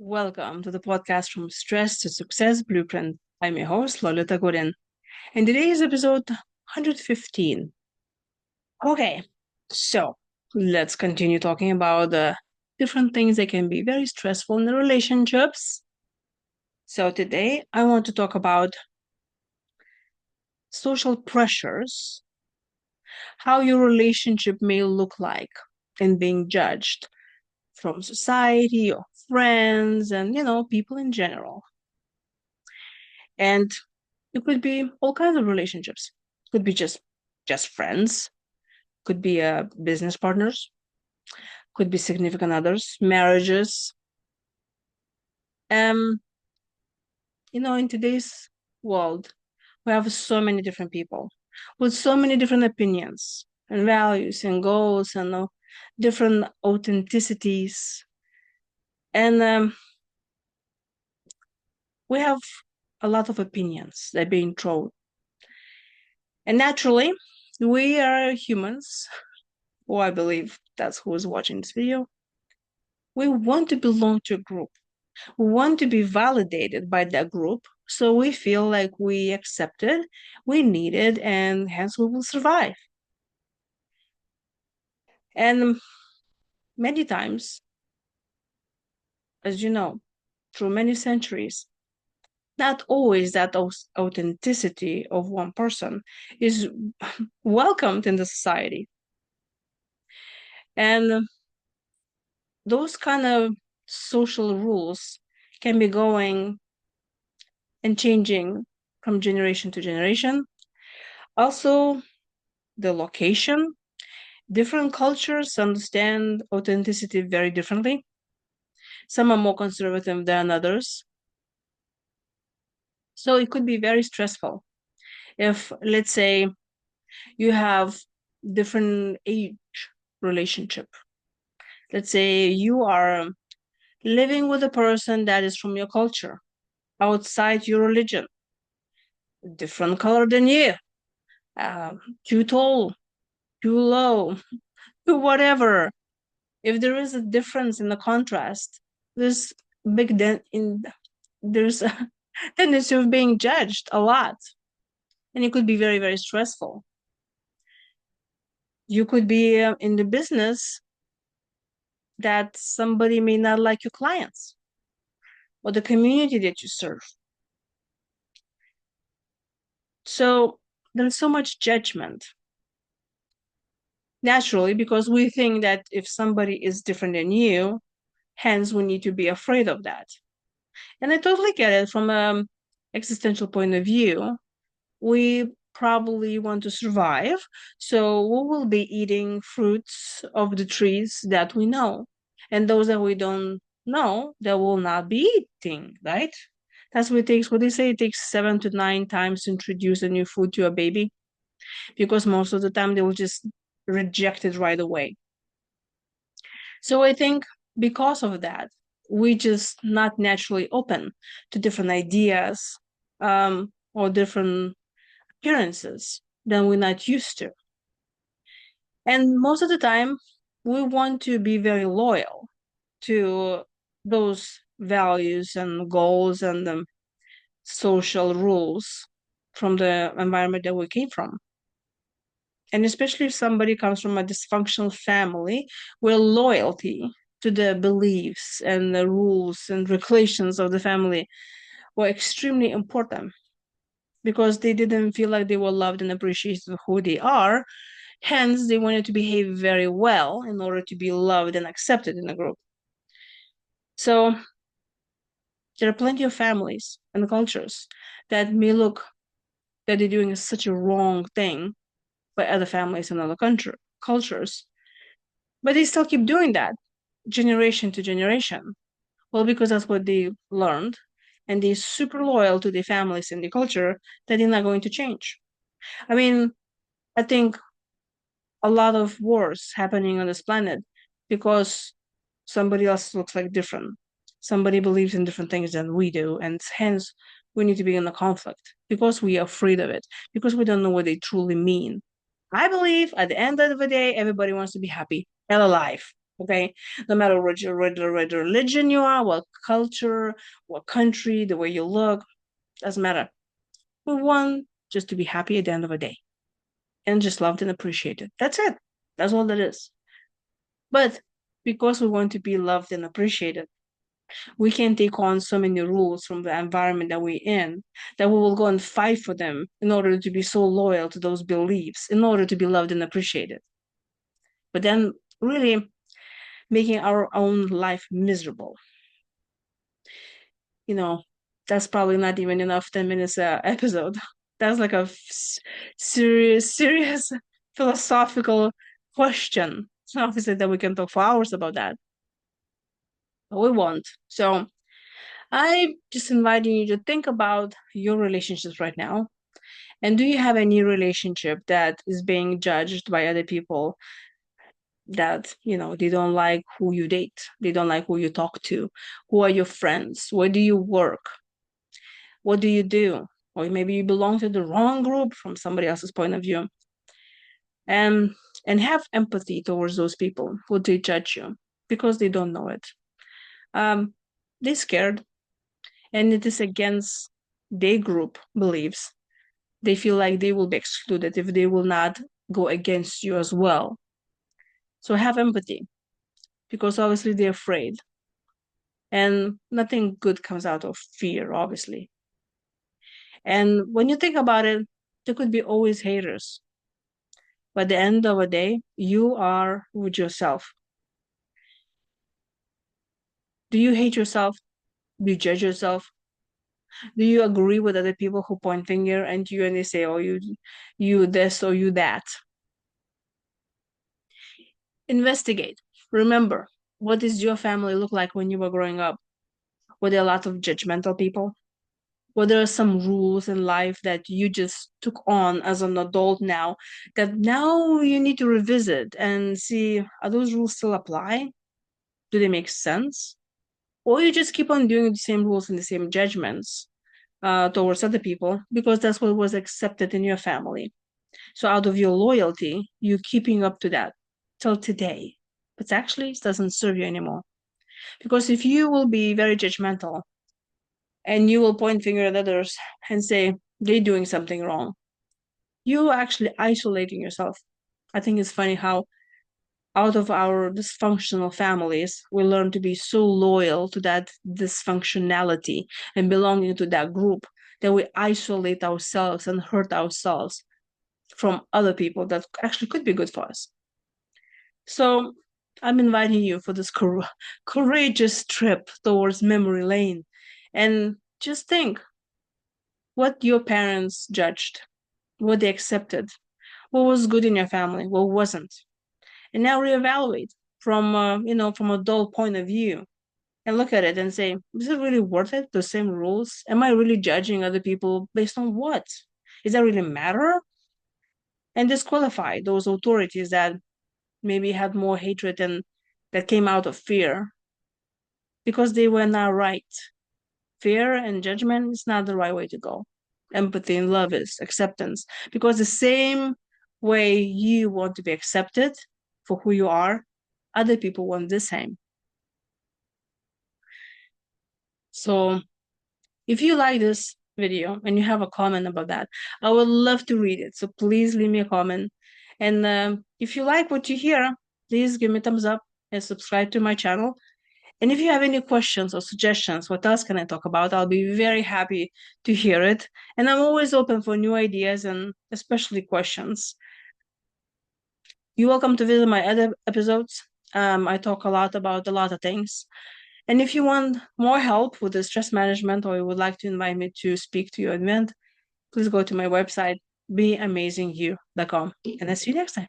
Welcome to the podcast From Stress to Success Blueprint. I'm your host, Lolita, and today is episode 115. Okay, so let's continue talking about the different things that can be very stressful in the relationships. So today I want to talk about social pressures, how your relationship may look like in being judged from society or friends and, people in general. And it could be all kinds of relationships. Could be just friends, could be business partners, could be significant others, marriages. Um, in today's world, we have so many different people with so many different opinions and values and goals and different authenticities. And we have a lot of opinions that are being thrown. And naturally, we are humans. Well, I believe that's who is watching this video. We want to belong to a group. We want to be validated by that group. So we feel like we accepted, we need it, and hence we will survive. And many times, as you know, through many centuries, not always that authenticity of one person is welcomed in the society. And those kind of social rules can be going and changing from generation to generation. Also, the location. Different cultures understand authenticity very differently. Some are more conservative than others. So it could be very stressful if, let's say, you have different age relationship. Let's say you are living with a person that is from your culture, outside your religion, different color than you, uh, too tall, too low, too whatever. If there is a difference in the contrast, there's big there's a tendency of being judged a lot, and it could be very, very stressful. You could be in the business that somebody may not like your clients or the community that you serve. So there's so much judgment. Naturally, because we think that if somebody is different than you, hence we need to be afraid of that. And I totally get it from an existential point of view. We probably want to survive, so we will be eating fruits of the trees that we know. And those that we don't know, that will not be eating, right? That's what they say, it takes 7 to 9 times to introduce a new food to a baby, because most of the time they will just reject it right away. So I think because of that, we just not naturally open to different ideas or different appearances than we're not used to. And most of the time, we want to be very loyal to those values and goals and social rules from the environment that we came from. And especially if somebody comes from a dysfunctional family where loyalty to the beliefs and the rules and regulations of the family were extremely important because they didn't feel like they were loved and appreciated for who they are. Hence, they wanted to behave very well in order to be loved and accepted in a group. So there are plenty of families and cultures that may look that they're doing such a wrong thing by other families and other cultures, but they still keep doing that generation to generation. Well, because that's what they learned, and they're super loyal to their families and their culture that they're not going to change. I mean, I think a lot of wars happening on this planet because somebody else looks like different. Somebody believes in different things than we do, and hence we need to be in a conflict because we are afraid of it, because we don't know what they truly mean. I believe at the end of the day, everybody wants to be happy and alive. Okay, no matter what religion you are, what culture, what country, the way you look, doesn't matter. We want just to be happy at the end of the day and just loved and appreciated. That's it. That's all that is. But because we want to be loved and appreciated, we can take on so many rules from the environment that we're in that we will go and fight for them in order to be so loyal to those beliefs, in order to be loved and appreciated. But then, really making our own life miserable. You know, that's probably not even enough 10 minutes episode. That's like a serious philosophical question. So obviously that we can talk for hours about that. But we won't. So I just inviting you to think about your relationships right now. And do you have any relationship that is being judged by other people that, they don't like who you date, they don't like who you talk to, who are your friends, where do you work, what do you do? Or maybe you belong to the wrong group from somebody else's point of view. And have empathy towards those people who do judge you because they don't know it. They're scared and it is against their group beliefs. They feel like they will be excluded if they will not go against you as well. So have empathy because obviously they're afraid. And nothing good comes out of fear, obviously. And when you think about it, there could be always haters. But at the end of the day, you are with yourself. Do you hate yourself? Do you judge yourself? Do you agree with other people who point finger at you and they say, "Oh, you this or you that"? Investigate. Remember, what does your family look like when you were growing up? Were there a lot of judgmental people? Were there some rules in life that you just took on as an adult now that now you need to revisit and see, are those rules still apply? Do they make sense? Or you just keep on doing the same rules and the same judgments towards other people because that's what was accepted in your family. So out of your loyalty, you keeping up to that till today. But actually, it doesn't serve you anymore. Because if you will be very judgmental and you will point finger at others and say they're doing something wrong, you're actually isolating yourself. I think it's funny how out of our dysfunctional families, we learn to be so loyal to that dysfunctionality and belonging to that group that we isolate ourselves and hurt ourselves from other people that actually could be good for us. So I'm inviting you for this courageous trip towards memory lane and just think what your parents judged, what they accepted, what was good in your family, what wasn't. And now reevaluate from from a dull point of view and look at it and say, is it really worth it? The same rules? Am I really judging other people based on what? Does that really matter? And disqualify those authorities that maybe had more hatred and that came out of fear because they were not right. Fear and judgment is not the right way to go. Empathy and love is acceptance because the same way you want to be accepted for who you are, other people want the same. So if you like this video and you have a comment about that, I would love to read it. So please leave me a comment. And if you like what you hear, please give me a thumbs up and subscribe to my channel. And if you have any questions or suggestions, what else can I talk about? I'll be very happy to hear it. And I'm always open for new ideas and especially questions. You're welcome to visit my other episodes. I talk a lot about a lot of things. And if you want more help with the stress management or you would like to invite me to speak to your event, please go to my website, beamazingyou.com. And I'll see you next time.